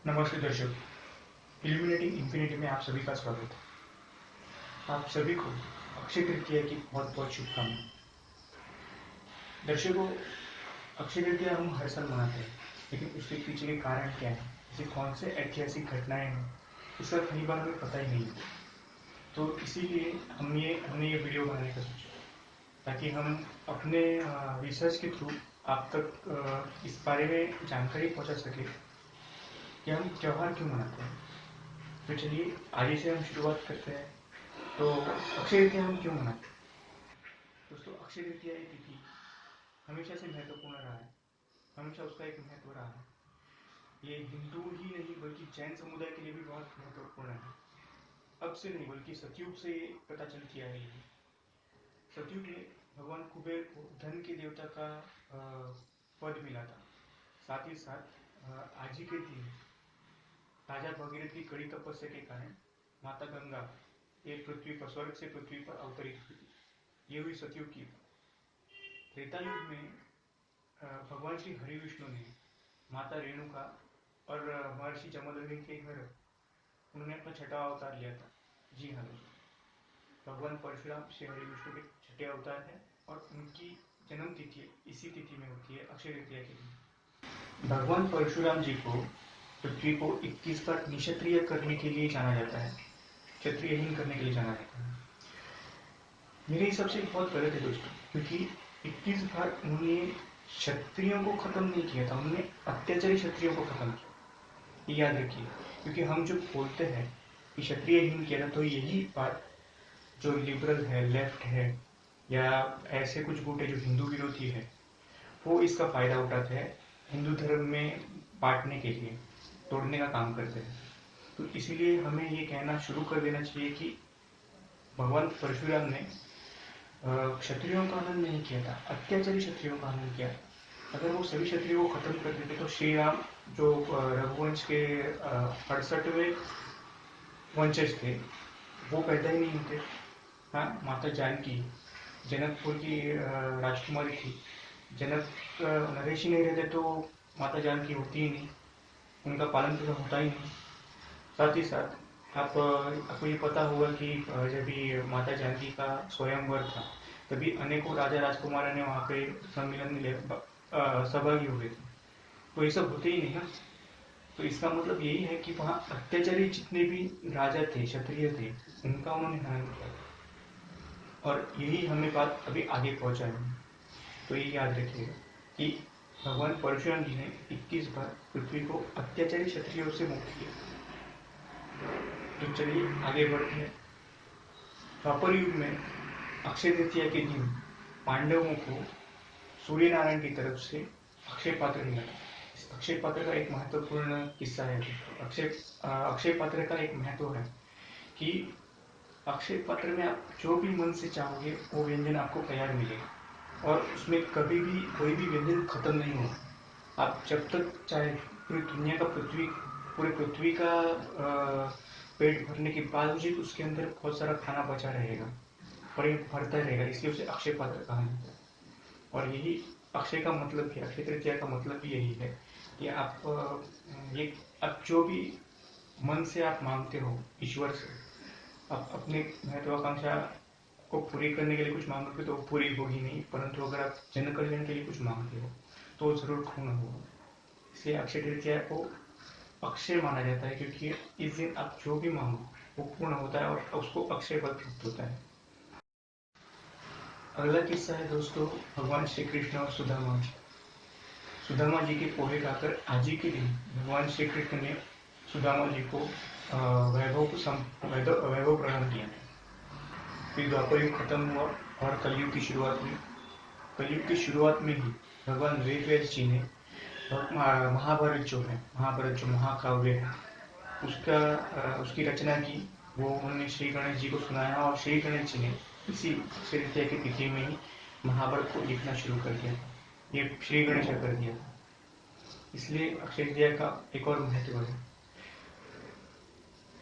नमस्ते दर्शक, illuminating infinity में आप सभी का स्वागत है। आप सभी को अक्षय तृतीया की बहुत बहुत शुभकामनाएं। दर्शकों, अक्षय तृतीया हम हर साल मनाते हैं, लेकिन उसके पीछे के कारण क्या है, ऐसे कौन से ऐतिहासिक घटनाएं हैं, इसका कई बार हमें पता ही नहीं है। तो इसीलिए हमने ये वीडियो बनाने का सोचा, ताकि हम अपने रिसर्च के थ्रू आप तक इस बारे में जानकारी पहुंचा सके कि हम त्यौहार क्यों मनाते हैं। तो चलिए आगे से हम शुरुआत करते हैं। तो अक्षय तृतीया हम क्यों मनाते हैं? दोस्तों, अक्षय तृतीया ये तिथि हमेशा से महत्वपूर्ण रहा है। हमेशा उसका एक महत्व रहा है। ये हिंदू ही नहीं बल्कि जैन समुदाय के लिए भी बहुत महत्वपूर्ण है। अब से नहीं बल्कि सतयुग से ये पता चलती आ रही है। सतयुग में भगवान कुबेर को धन के देवता का पद मिला था। साथ ही साथ आज ही के दिन राजा भगीरथ की कड़ी तपस्या के कारण माता गंगा ये पृथ्वी पर, स्वर्ग से पृथ्वी पर अवतरित हुई थी। ये हुई सतयुग की। त्रेता युग में भगवान श्री हरि विष्णु ने माता रेणुका और महर्षि जमदग्नि के घर उन्होंने अपना छठा अवतार लिया था। जी हाँ दोस्तों, भगवान परशुराम श्री हरि विष्णु के छठे अवतार है और उनकी जन्म तिथि इसी तिथि में होती है, अक्षय तृतीया के दिन। भगवान परशुराम जी को पृथ्वी को 21 बार निक्षत्रिय करने के लिए जाना जाता है, क्षत्रियहीन करने के लिए जाना जाता है। मेरे हिसाब से बहुत गलत है दोस्तों, क्योंकि 21 बार उन्होंने क्षत्रियों को खत्म नहीं किया था, उन्होंने अत्याचारी क्षत्रियों को खत्म किया। ये याद रखिए, क्योंकि हम जो बोलते हैं कि क्षत्रियहीन किया था, तो यही बात जो लिबरल है, लेफ्ट है, या ऐसे कुछ गुट है जो हिंदू विरोधी है, वो इसका फायदा उठाते हैं हिंदू धर्म में बांटने के लिए, तोड़ने का काम करते हैं। तो इसीलिए हमें ये कहना शुरू कर देना चाहिए कि भगवान परशुराम ने क्षत्रियों का हनन नहीं किया था, अत्याचारी क्षत्रियों का हनन किया। अगर वो सभी क्षत्रियों को खत्म कर देते तो श्री राम जो रघुवंश के 68वें वंशज थे, वो पैदा ही नहीं होते। हाँ, माता जानकी जनकपुर की राजकुमारी थी। जनक नरेश ही नहीं रहते तो माता जानकी होती ही नहीं, उनका पालन पोषण होता ही नहीं। साथ ही साथ आपको ये पता होगा कि जब भी माता जानकी का स्वयंवर था, तभी अनेकों राजा राजकुमार ने वहाँ पे सम्मेलन में सहभागी हुए थे। तो ये सब होते ही नहीं ना। तो इसका मतलब यही है कि वहाँ अत्याचारी जितने भी राजा थे, क्षत्रिय थे, उनका उन्होंने हनन किया। और यही हमें बात अभी आगे पहुँचाई। तो ये याद रखिएगा कि भगवान परशुराम जी ने 21 बार पृथ्वी को अत्याचारी क्षत्रियों से मुक्त किया। तो चलिए आगे बढ़ते हैं। द्वापर युग में अक्षय तृतीया के दिन पांडवों को सूर्य नारायण की तरफ से अक्षय पात्र मिला। इस अक्षय पात्र का एक महत्वपूर्ण किस्सा है। अक्षय पात्र का एक महत्व है कि अक्षय पात्र में आप जो भी मन से चाहोगे वो व्यंजन आपको तैयार मिलेगा, और उसमें कभी भी कोई भी व्यंजन खत्म नहीं होगा। आप जब तक चाहे पूरे पृथ्वी का पेट भरने के बाद भी उसके अंदर बहुत सारा खाना बचा रहेगा और ये भरता रहेगा, इसलिए उसे अक्षय पात्र कहा जाता है। और यही अक्षय का मतलब है, अक्षय तृतीया का मतलब भी यही है कि आप जो भी मन से आप मांगते हो ईश्वर से, आप अपने महत्वाकांक्षा को पूरी करने के लिए कुछ मांगोगे तो पूरी होगी नहीं, परंतु अगर आप जन कल्याण के लिए कुछ मांगते हो तो जरूर पूर्ण होगा। इसलिए अक्षय तृतीया को अक्षय माना जाता है, क्योंकि इस दिन आप जो भी मांगो वो पूर्ण होता है और उसको अक्षय फल प्राप्त होता है। अगला किस्सा है दोस्तों, भगवान श्री कृष्ण और सुदामा जी। सुदामा जी के पोहे खाकर आज ही के दिन भगवान श्री कृष्ण ने सुदामा जी को वैभव प्रदान किया। फिर द्वापर युग खत्म हुआ और कलयुग की शुरुआत हुई। कलयुग की शुरुआत में ही भगवान वेद जी ने महाभारत जो महाकाव्य है, उसकी रचना की। वो उन्होंने श्री गणेश जी को सुनाया और श्री गणेश जी ने इसी अक्षय तृतीया की तिथि में ही महाभारत को लिखना शुरू कर दिया था। ये श्री गणेश ने कर दिया था, इसलिए अक्षय तृतीया का एक और महत्व है।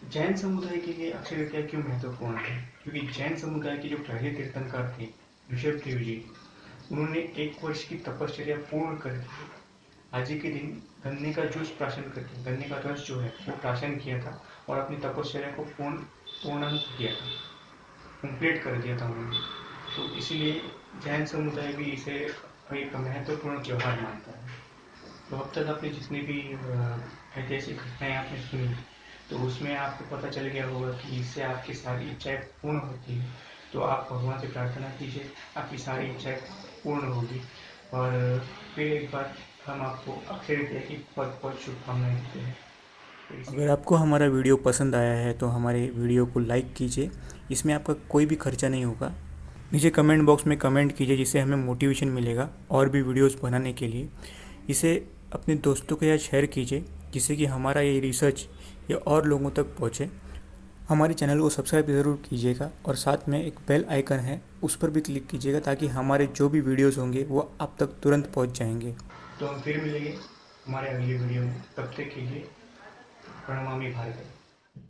जैन समुदाय के लिए अक्षय तृतीया क्यों महत्वपूर्ण है? क्योंकि जैन समुदाय के जो पहले तीर्थंकर थे ऋषभ देव जी, उन्होंने 1 वर्ष की तपश्चर्या पूर्ण कर दी आज ही के दिन गन्ने का जूस प्राशन करके, गन्ने का रस जो है वो प्राशन किया था और अपनी तपस्या को पूर्णांत किया था, कंप्लीट कर दिया था उन्होंने। तो इसीलिए जैन समुदाय भी इसे एक महत्वपूर्ण त्यौहार मानता है। तो अब तक आपने जितनी भी ऐतिहासिक घटनाएं आपने सुनी, तो उसमें आपको पता चल गया होगा कि इससे आपकी सारी इच्छाएं पूर्ण होती है। तो आप भगवान से प्रार्थना कीजिए, आपकी सारी इच्छाएं पूर्ण होगी। और फिर एक बार हम आपको अक्षय तृतीया की बहुत बहुत शुभकामनाएं देते हैं। अगर आपको हमारा वीडियो पसंद आया है तो हमारे वीडियो को लाइक कीजिए। इसमें आपका कोई भी खर्चा नहीं होगा। नीचे कमेंट बॉक्स में कमेंट कीजिए, जिससे हमें मोटिवेशन मिलेगा और भी वीडियोस बनाने के लिए। इसे अपने दोस्तों के साथ शेयर कीजिए, जिससे कि हमारा ये रिसर्च ये और लोगों तक पहुँचे। हमारे चैनल को सब्सक्राइब ज़रूर कीजिएगा और साथ में एक बेल आइकन है, उस पर भी क्लिक कीजिएगा, ताकि हमारे जो भी वीडियोस होंगे वो आप तक तुरंत पहुंच जाएंगे। तो हम फिर मिलेंगे हमारे अगली वीडियो में। तब तक के लिए प्रणमामि भारत।